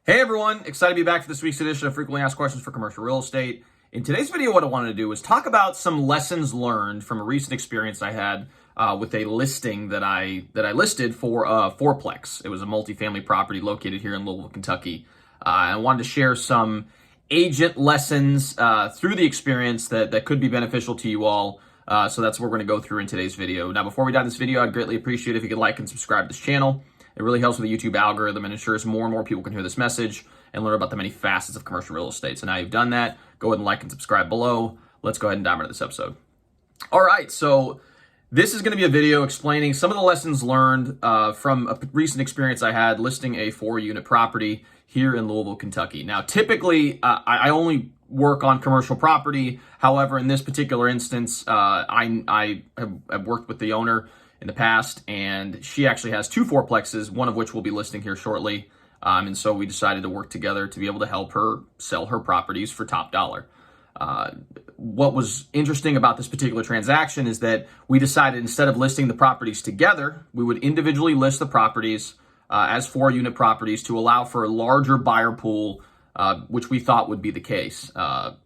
Hey everyone, excited to be back for this week's edition of Frequently Asked Questions for Commercial Real Estate. In today's video, what I wanted to do is talk about some lessons learned from a recent experience I had with a listing that I listed for a fourplex. It was a multifamily property located here in Louisville, Kentucky. I wanted to share some agent lessons through the experience that could be beneficial to you all. So that's what we're going to go through in today's video. Now, before we dive into this video, I'd greatly appreciate it if you could like and subscribe to this channel. It really helps with the YouTube algorithm and ensures more and more people can hear this message and learn about the many facets of commercial real estate. So now you've done that, go ahead and like and subscribe below. Let's go ahead and dive into this episode. All right, so this is going to be a video explaining some of the lessons learned from a recent experience I had listing a 4-unit property here in Louisville, Kentucky. Now, typically, I only work on commercial property. However, in this particular instance, I have worked with the owner in the past, and she actually has 2 fourplexes, one of which we'll be listing here shortly. And so we decided to work together to be able to help her sell her properties for top dollar. What was interesting about this particular transaction is that we decided instead of listing the properties together, we would individually list the properties as 4-unit properties to allow for a larger buyer pool, which we thought would be the case.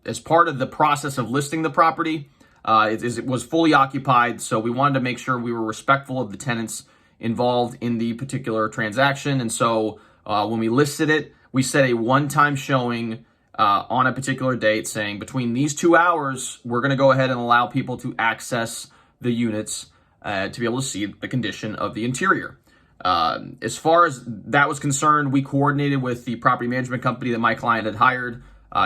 As part of the process of listing the property, it was fully occupied, so we wanted to make sure we were respectful of the tenants involved in the particular transaction. And so when we listed it, we set a one-time showing on a particular date saying between these 2 hours, we're going to go ahead and allow people to access the units to be able to see the condition of the interior. As far as that was concerned, we coordinated with the property management company that my client had hired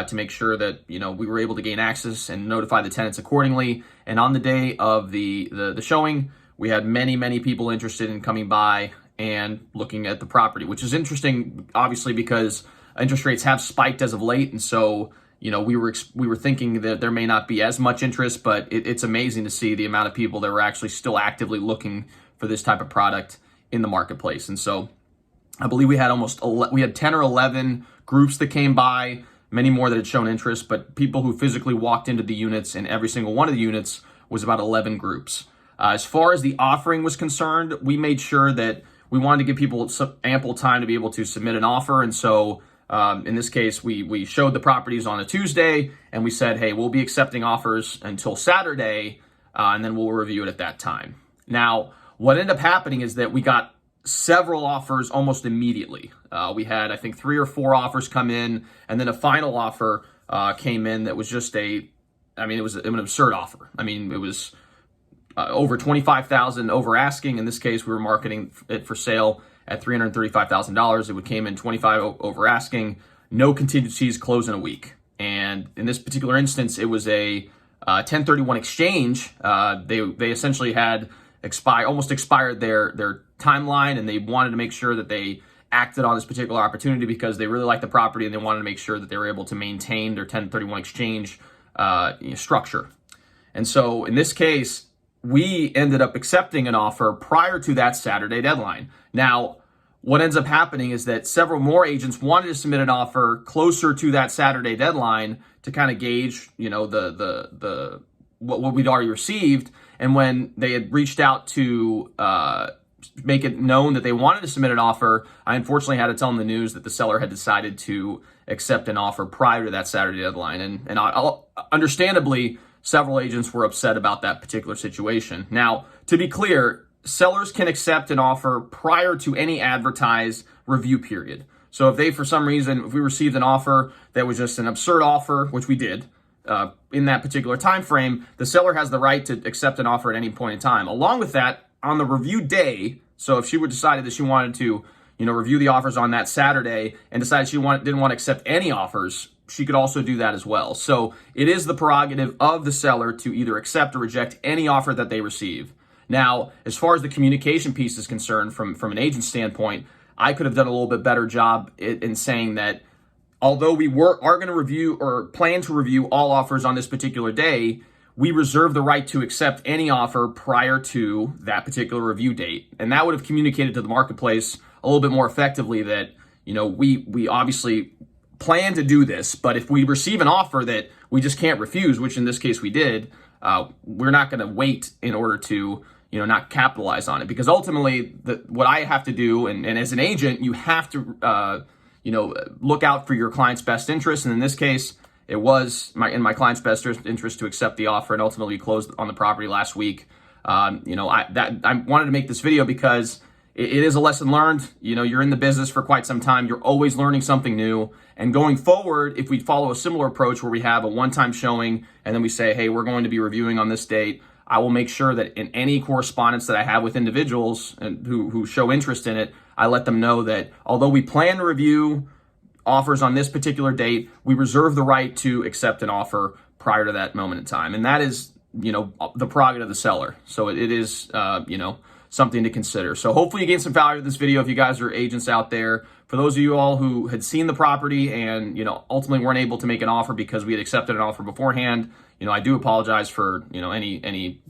to make sure that, we were able to gain access and notify the tenants accordingly. And on the day of the showing, we had many people interested in coming by and looking at the property, which is interesting, obviously, because interest rates have spiked as of late. And so, we were thinking that there may not be as much interest, but it's amazing to see the amount of people that were actually still actively looking for this type of product in the marketplace. And so I believe we had 10 or 11 groups that came by, many more that had shown interest, but people who physically walked into the units, and every single one of the units was about 11 groups. As far as the offering was concerned, we made sure that we wanted to give people ample time to be able to submit an offer. And so in this case, we showed the properties on a Tuesday, and we said, hey, we'll be accepting offers until Saturday, and then we'll review it at that time. Now, what ended up happening is that we got several offers almost immediately. We had, I think, 3 or 4 offers come in, and then a final offer came in that was just it was an absurd offer. It was over $25,000 over asking. In this case, we were marketing it for sale at $335,000. It came in $25,000 over asking, no contingencies, close in a week. And in this particular instance, it was a 1031 exchange. They essentially had almost expired their timeline, and they wanted to make sure that they acted on this particular opportunity because they really liked the property, and they wanted to make sure that they were able to maintain their 1031 exchange structure. And so in this case, we ended up accepting an offer prior to that Saturday deadline. Now, what ends up happening is that several more agents wanted to submit an offer closer to that Saturday deadline to kind of gauge, what we'd already received. And when they had reached out to make it known that they wanted to submit an offer, I unfortunately had to tell them the news that the seller had decided to accept an offer prior to that Saturday deadline. And understandably, several agents were upset about that particular situation. Now, to be clear, sellers can accept an offer prior to any advertised review period. So if we received an offer that was just an absurd offer, which we did, in that particular time frame, the seller has the right to accept an offer at any point in time. Along with that, on the review day, so if she would decided that she wanted to, review the offers on that Saturday and decided she didn't want to accept any offers, she could also do that as well. So it is the prerogative of the seller to either accept or reject any offer that they receive. Now, as far as the communication piece is concerned, from an agent standpoint, I could have done a little bit better job in saying that although we are going to review or plan to review all offers on this particular day, we reserve the right to accept any offer prior to that particular review date. And that would have communicated to the marketplace a little bit more effectively that, we obviously plan to do this, but if we receive an offer that we just can't refuse, which in this case we did, we're not going to wait in order to, not capitalize on it. Because ultimately, what I have to do, and as an agent, you have to, look out for your client's best interest. And in this case, it was in my client's best interest to accept the offer, and ultimately closed on the property last week. I wanted to make this video because it is a lesson learned. You're in the business for quite some time. You're always learning something new. And going forward, if we follow a similar approach where we have a one-time showing and then we say, hey, we're going to be reviewing on this date, I will make sure that in any correspondence that I have with individuals and who show interest in it, I let them know that although we plan to review offers on this particular date, we reserve the right to accept an offer prior to that moment in time. And that is, the prerogative of the seller. So it is, something to consider. So hopefully you gained some value with this video if you guys are agents out there. For those of you all who had seen the property and, ultimately weren't able to make an offer because we had accepted an offer beforehand, I do apologize for, any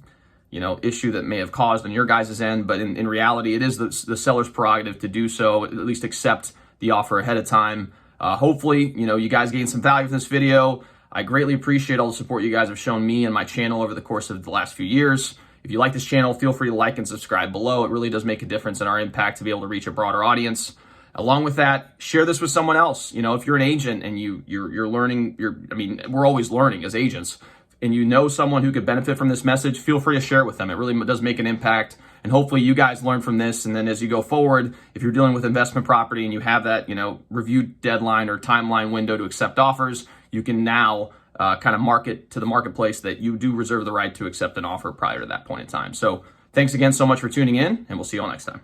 issue that may have caused on your guys' end. But in reality, it is the seller's prerogative to do so, at least accept the offer ahead of time. Hopefully, you guys gained some value from this video. I greatly appreciate all the support you guys have shown me and my channel over the course of the last few years. If you like this channel, feel free to like and subscribe below. It really does make a difference in our impact to be able to reach a broader audience. Along with that, share this with someone else. If you're an agent and you're learning, we're always learning as agents, and someone who could benefit from this message, feel free to share it with them. It really does make an impact. And hopefully you guys learn from this. And then as you go forward, if you're dealing with investment property and you have that, review deadline or timeline window to accept offers, you can now kind of market to the marketplace that you do reserve the right to accept an offer prior to that point in time. So thanks again so much for tuning in, and we'll see you all next time.